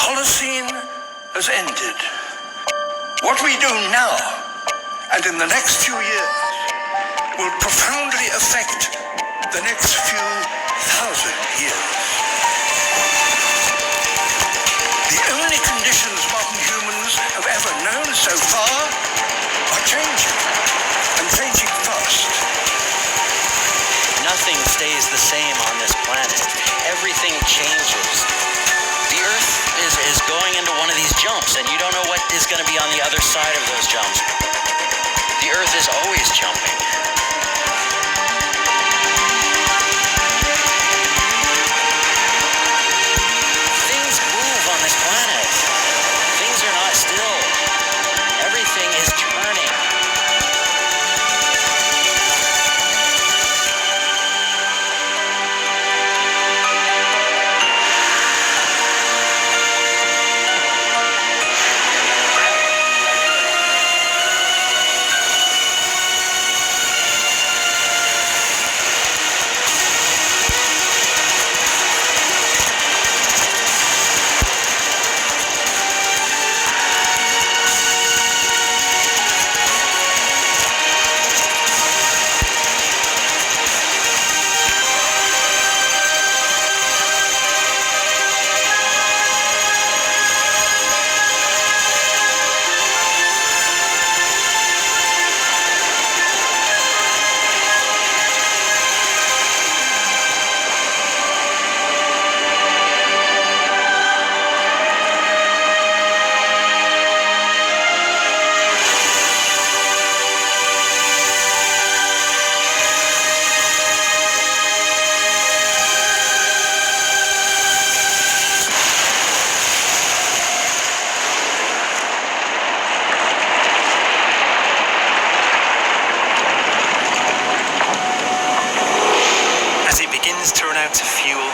Holocene has ended. What we do now and in the next few years will profoundly affect the next few thousand years. The only conditions modern humans have ever known so far are changing, and changing fast. Nothing stays the same on this planet. Everything changes. The Earth is going into one of these jumps, and you don't know what is going to be on the other side of those jumps. The Earth is always jumping. Things move on this planet. Things are not still. Everything is turning. To run out of fuel,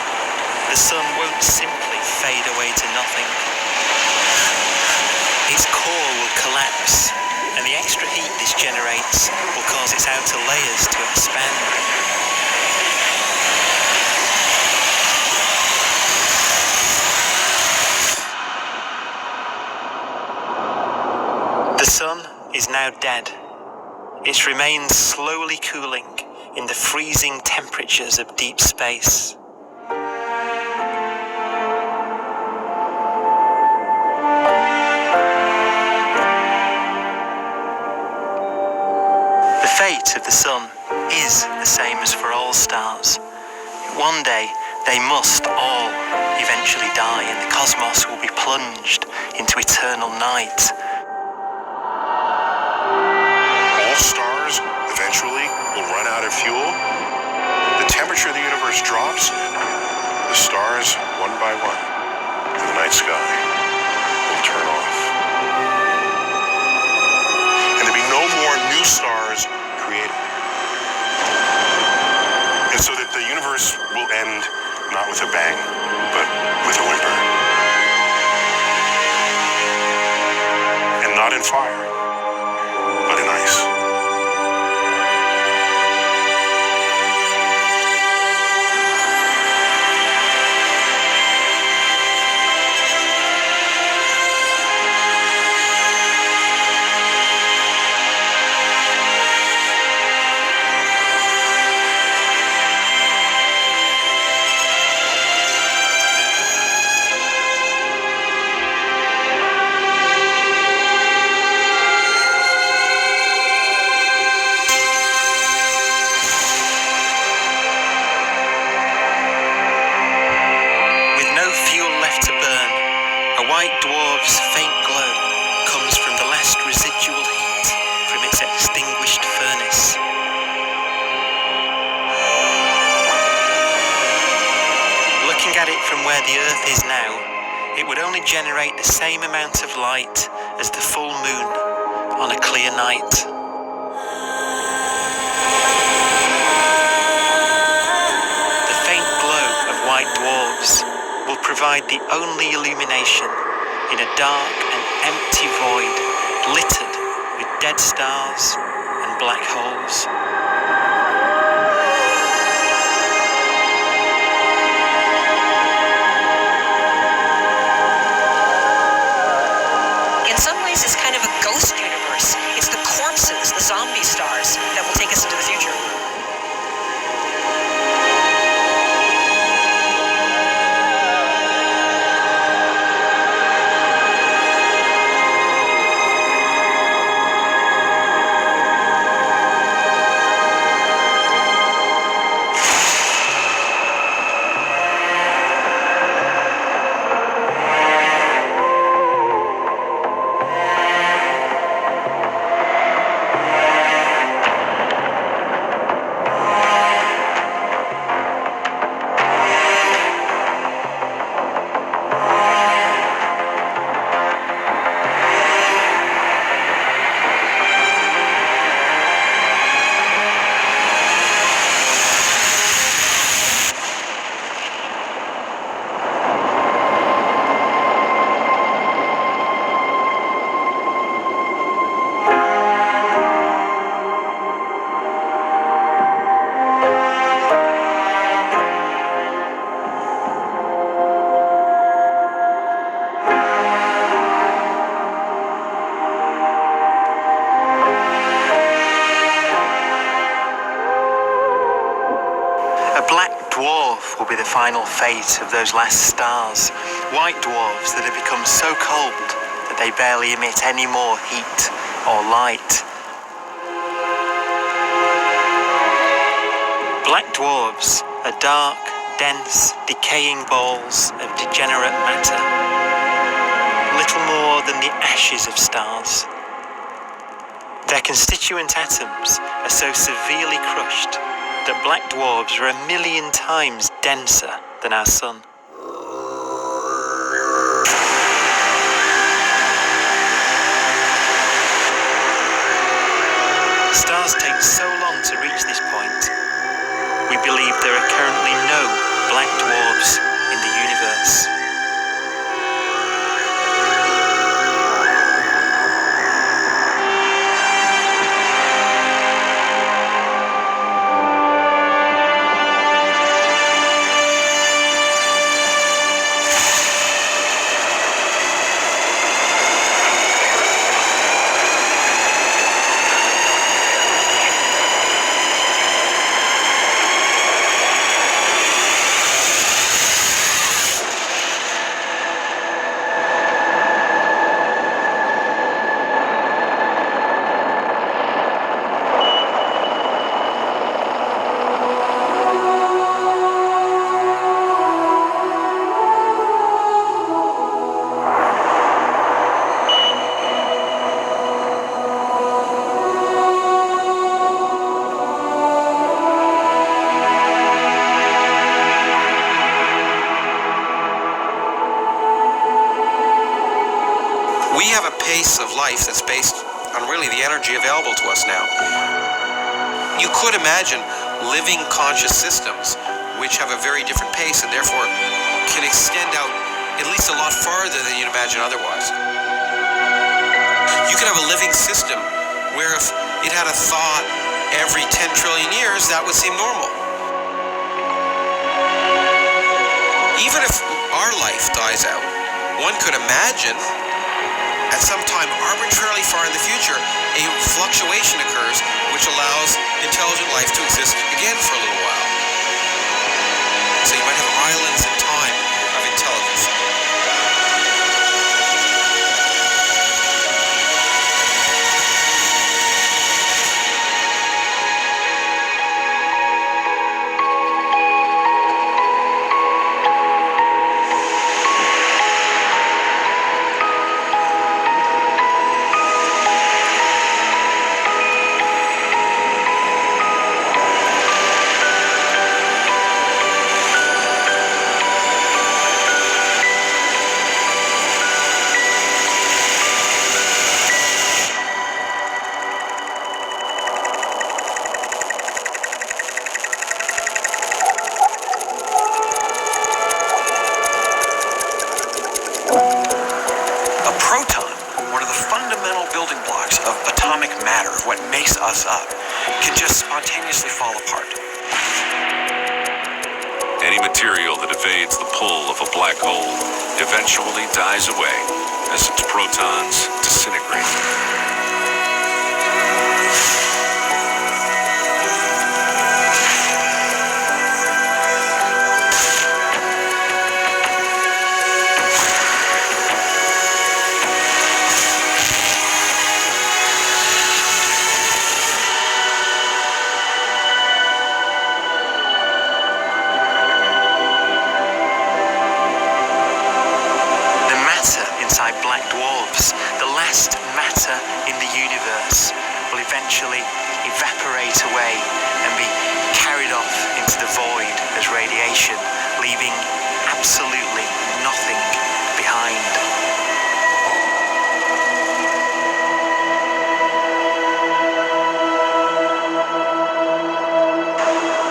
the sun won't simply fade away to nothing. Its core will collapse, and the extra heat this generates will cause its outer layers to expand. The sun is now dead. Its remains slowly cooling in the freezing temperatures of deep space. The fate of the sun is the same as for all stars. One day, they must all eventually die, and the cosmos will be plunged into eternal night. All stars eventually will run out of fuel. The temperature of the universe drops. The stars, one by one, in the night sky, will turn off. And there'll be no more new stars created. And so that the universe will end not with a bang, but with a whimper. And not in fire, but in ice. White dwarf's faint glow comes from the last residual heat from its extinguished furnace. Looking at it from where the Earth is now, it would only generate the same amount of light as the full moon on a clear night. The faint glow of white dwarfs will provide the only illumination in a dark and empty void littered with dead stars and black holes. dwarf will be the final fate of those last stars. White dwarfs that have become so cold that they barely emit any more heat or light. Black dwarfs are dark, dense, decaying balls of degenerate matter, little more than the ashes of stars. Their constituent atoms are so severely crushed that black dwarfs are 1 million times denser than our sun. Stars take so long to reach this point. We believe there are currently no black dwarfs in the universe. We have a pace of life that's based on really the energy available to us now. You could imagine living conscious systems which have a very different pace and therefore can extend out at least a lot farther than you'd imagine otherwise. You could have a living system where if it had a thought every 10 trillion years, that would seem normal. Even if our life dies out, one could imagine at some time arbitrarily far in the future, a fluctuation occurs which allows intelligent life to exist again for a little while. So you might have islands in time of intelligence. What makes us up can just spontaneously fall apart. Any material that evades the pull of a black hole eventually dies away as its protons disintegrate. Inside black dwarfs, the last matter in the universe will eventually evaporate away and be carried off into the void as radiation, leaving absolutely nothing behind.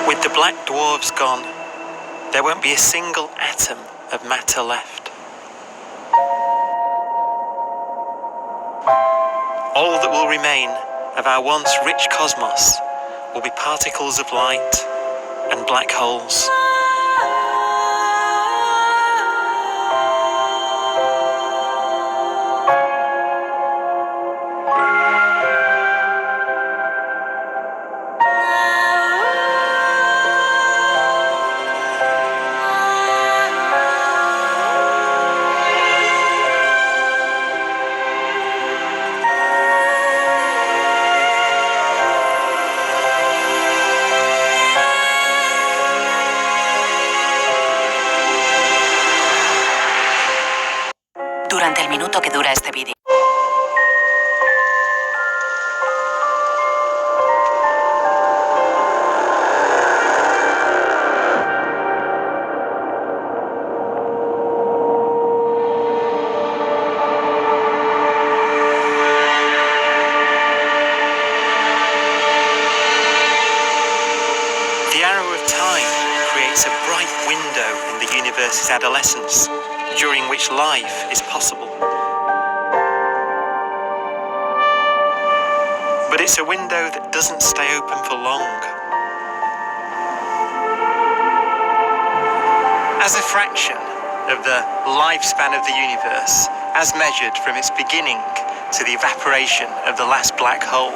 With the black dwarfs gone, there won't be a single atom of matter left. All that will remain of our once rich cosmos will be particles of light and black holes. durante el minuto que dura este vídeo. The arrow of time creates a bright window in the universe's adolescence, during which life is possible. But it's a window that doesn't stay open for long. As a fraction of the lifespan of the universe, as measured from its beginning to the evaporation of the last black hole,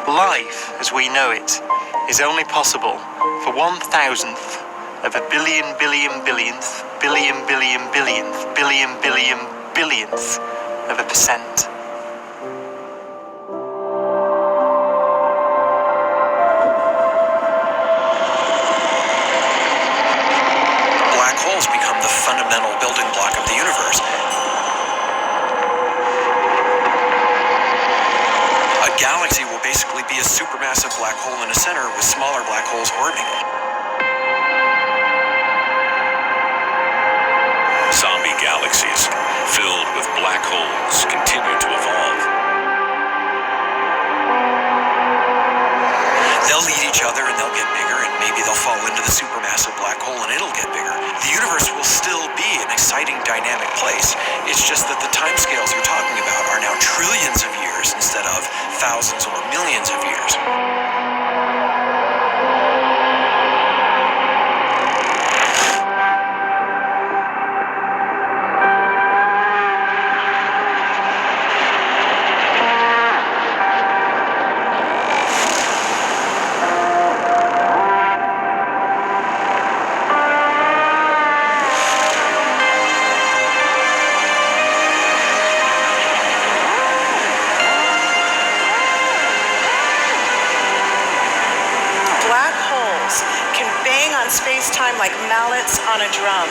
life, as we know it, is only possible for 1,000th of a billion billion billionth billion billion billionth billion billion billionth of a percent. Black holes become the fundamental building block of the universe. A galaxy will basically be a supermassive black hole in a center with smaller black holes orbiting it. Zombie galaxies filled with black holes continue to evolve. They'll eat each other and they'll get bigger, and maybe they'll fall into the supermassive black hole and it'll get bigger. The universe will still be an exciting, dynamic place. It's just that the timescales you're talking about are now trillions of years instead of thousands or millions of years. Space-time like mallets on a drum.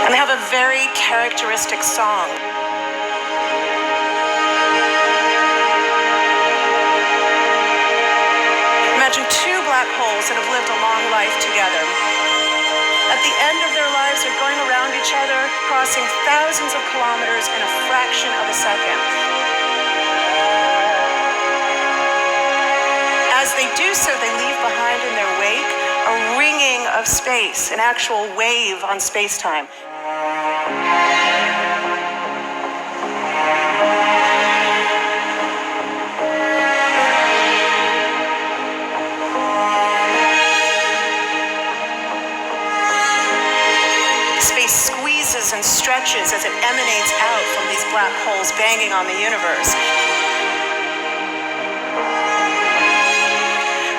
And they have a very characteristic song. Imagine two black holes that have lived a long life together. At the end of their lives, they're going around each other, crossing thousands of kilometers in a fraction of a second. As they do so, they leave behind in their wake a ringing of space, an actual wave on space-time. Squeezes and stretches as it emanates out from these black holes banging on the universe.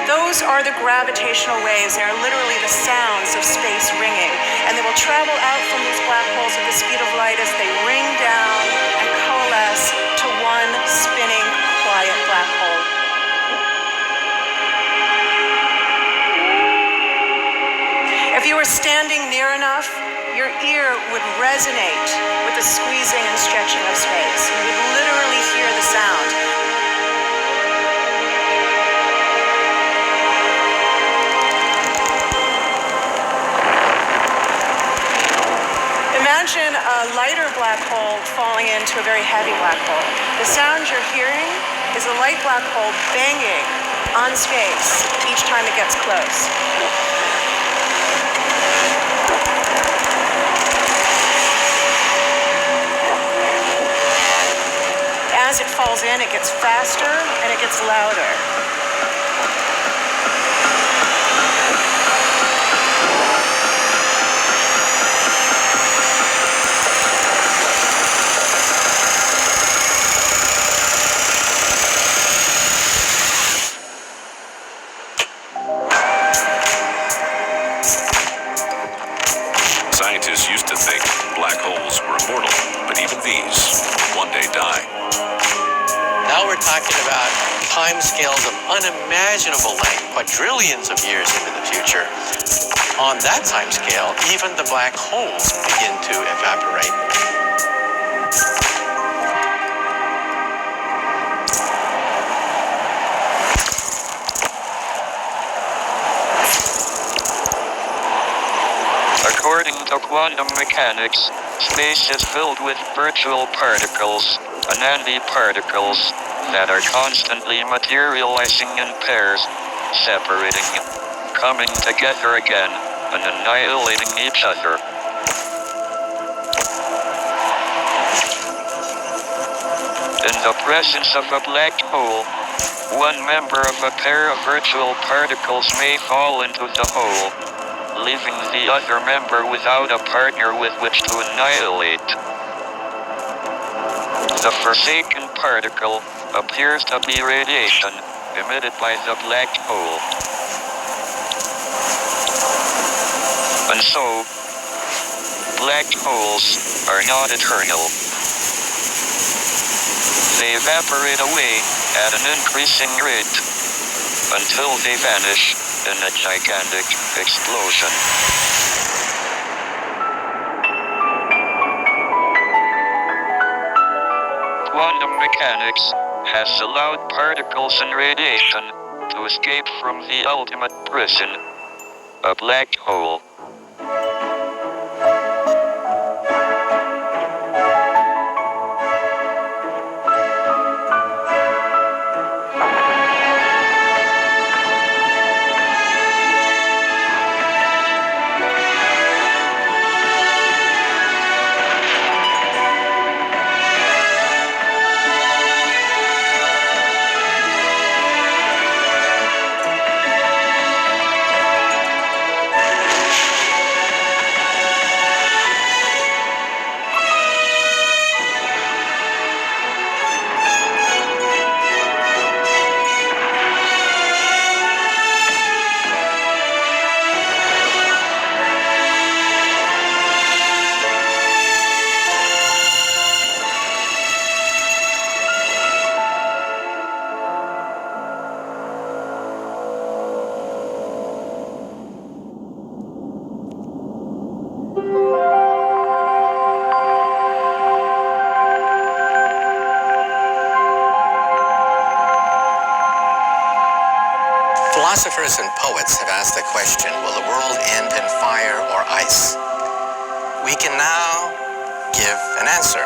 Those are the gravitational waves. They are literally the sounds of space ringing, and they will travel out from these black holes at the speed of light as they ring down and coalesce to one spinning, quiet black hole. If you were standing near enough, your ear would resonate with the squeezing and stretching of space. You would literally hear the sound. Imagine a lighter black hole falling into a very heavy black hole. The sound you're hearing is a light black hole banging on space each time it gets close. As it falls in, it gets faster and it gets louder. Scientists used to think black holes were immortal, but even these one day die. Now we're we're talking about timescales of unimaginable length, quadrillions of years into the future. On that timescale, even the black holes begin to evaporate. According to quantum mechanics, space is filled with virtual particles and antiparticles that are constantly materializing in pairs, separating, coming together again, and annihilating each other. In the presence of a black hole, one member of a pair of virtual particles may fall into the hole, leaving the other member without a partner with which to annihilate. The forsaken particle appears to be radiation emitted by the black hole. And so, black holes are not eternal. They evaporate away at an increasing rate until they vanish in a gigantic explosion. Quantum mechanics has allowed particles and radiation to escape from the ultimate prison, a black hole. Philosophers and poets have asked the question, will the world end in fire or ice? We can now give an answer.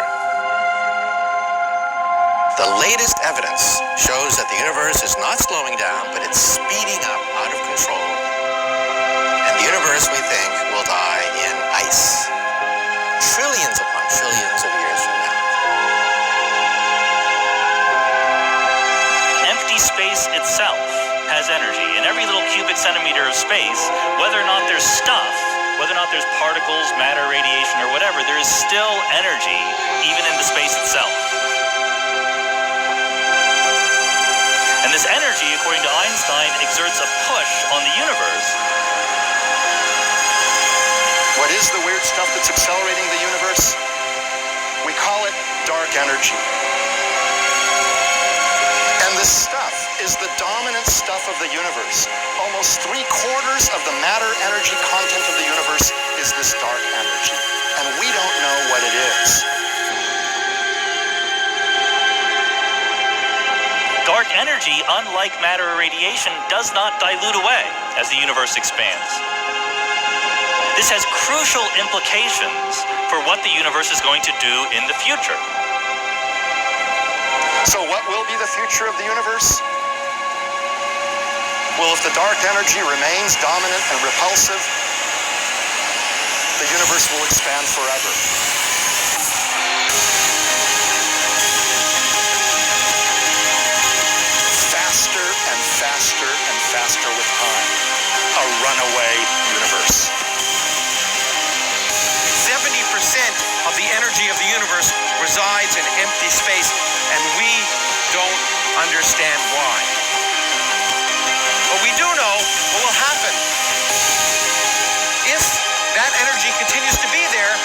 The latest evidence shows that the universe is not slowing down, but it's speeding up out of control. And the universe, we think, will die in ice. Trillions upon trillions of years from now. Empty space itself has energy. In every little cubic centimeter of space, whether or not there's stuff, whether or not there's particles, matter, radiation, or whatever, there is still energy even in the space itself. And this energy, according to Einstein, exerts a push on the universe. What is the weird stuff that's accelerating the universe? We call it dark energy. And this stuff is the dominant stuff of the universe. Almost 3/4 of the matter-energy content of the universe is this dark energy. And we don't know what it is. Dark energy, unlike matter or radiation, does not dilute away as the universe expands. This has crucial implications for what the universe is going to do in the future. So what will be the future of the universe? Well, if the dark energy remains dominant and repulsive, the universe will expand forever. Faster and faster and faster with time. A runaway universe. 70% of the energy of the universe resides in empty space, and we don't understand why. But we do know what will happen. If that energy continues to be there,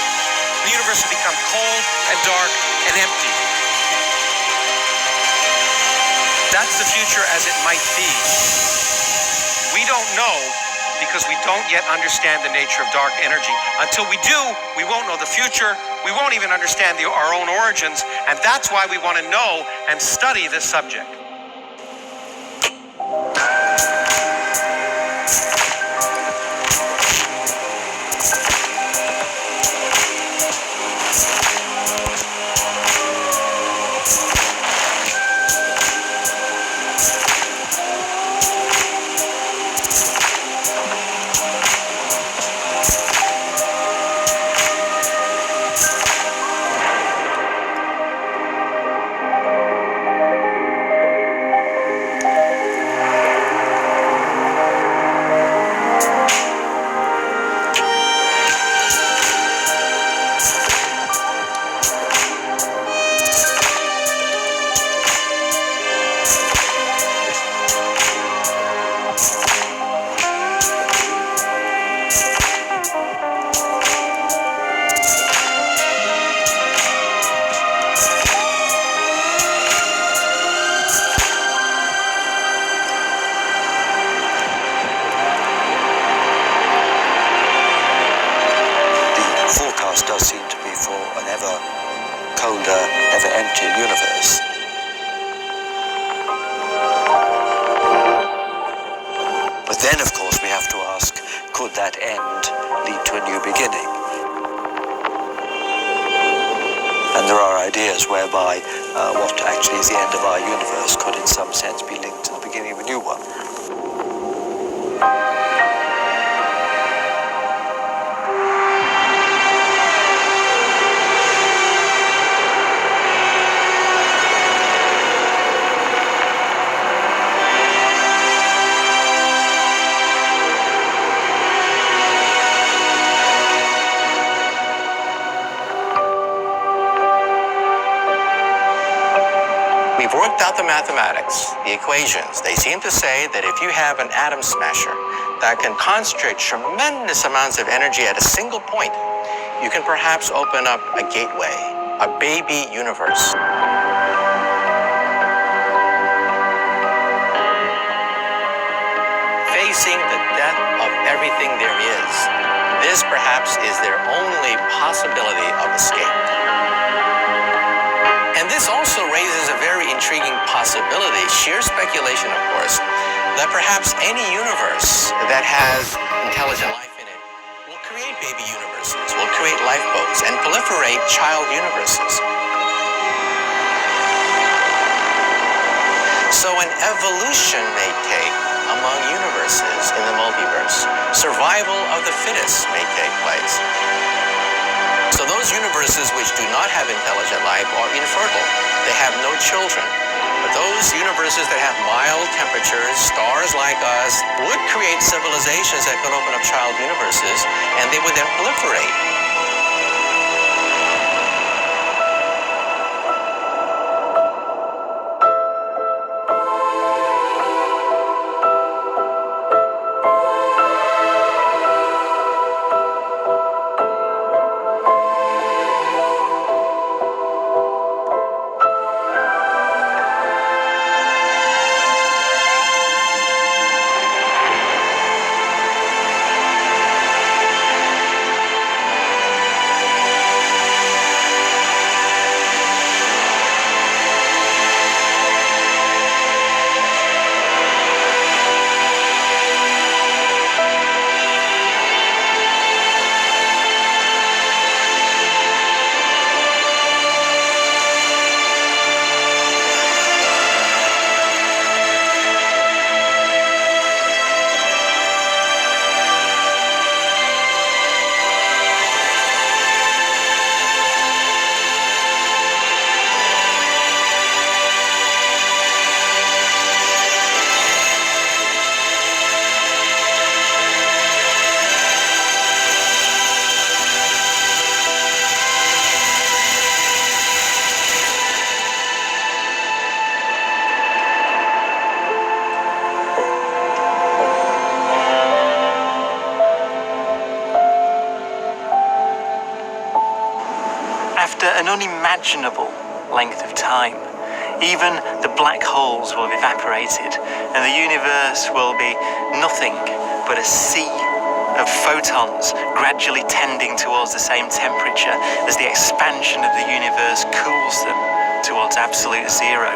the universe will become cold and dark and empty. That's the future as it might be. We don't know because we don't yet understand the nature of dark energy. Until we do, we won't know the future. We won't even understand our own origins. And that's why we want to know and study this subject. Does seem to be for an ever colder, ever emptier universe. But then, of course, we have to ask, could that end lead to a new beginning? And there are ideas whereby what actually is the end of our universe could in some sense be linked to the beginning of a new one. We've worked out the mathematics, the equations. They seem to say that if you have an atom smasher that can concentrate tremendous amounts of energy at a single point, you can perhaps open up a gateway, a baby universe. Facing the death of everything there is, this perhaps is their only possibility of escape. And this also raises a very intriguing possibility, sheer speculation of course, that perhaps any universe that has intelligent life in it will create baby universes, will create lifeboats, and proliferate child universes. So an evolution may take among universes in the multiverse. Survival of the fittest may take place. So those universes which do not have intelligent life are infertile. They have no children. But those universes that have mild temperatures, stars like us, would create civilizations that could open up child universes, and they would then proliferate. After an unimaginable length of time, Even the black holes will have evaporated, and the universe will be nothing but a sea of photons gradually tending towards the same temperature as the expansion of the universe cools them towards absolute zero.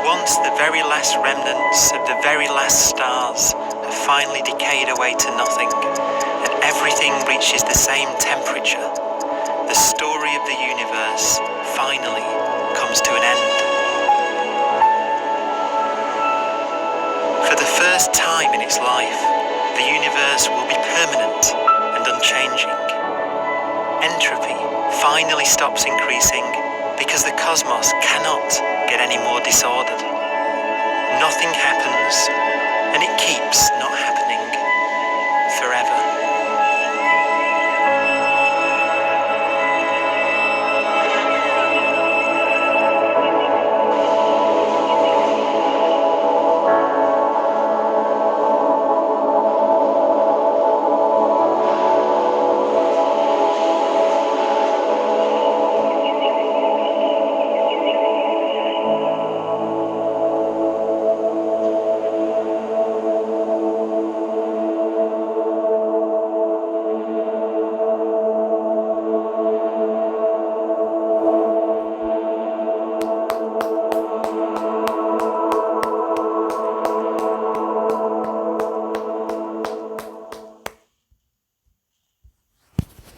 Once the very last remnants of the very last stars have finally decayed away to nothing, and everything reaches the same temperature, the story of the universe finally comes to an end. For the first time in its life, the universe will be permanent and unchanging. Entropy finally stops increasing because the cosmos cannot get any more disordered. Nothing happens, and it keeps not happening forever.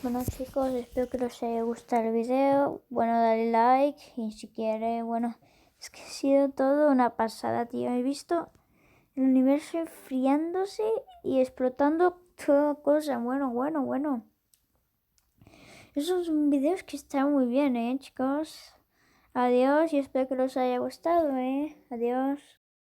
Bueno chicos, espero que os haya gustado el video. Bueno, dale like y si quiere, bueno, es que ha sido todo una pasada, tío. He visto el universo enfriándose y explotando toda cosa. Bueno. Esos son videos que están muy bien, chicos. Adiós y espero que os haya gustado, Adiós.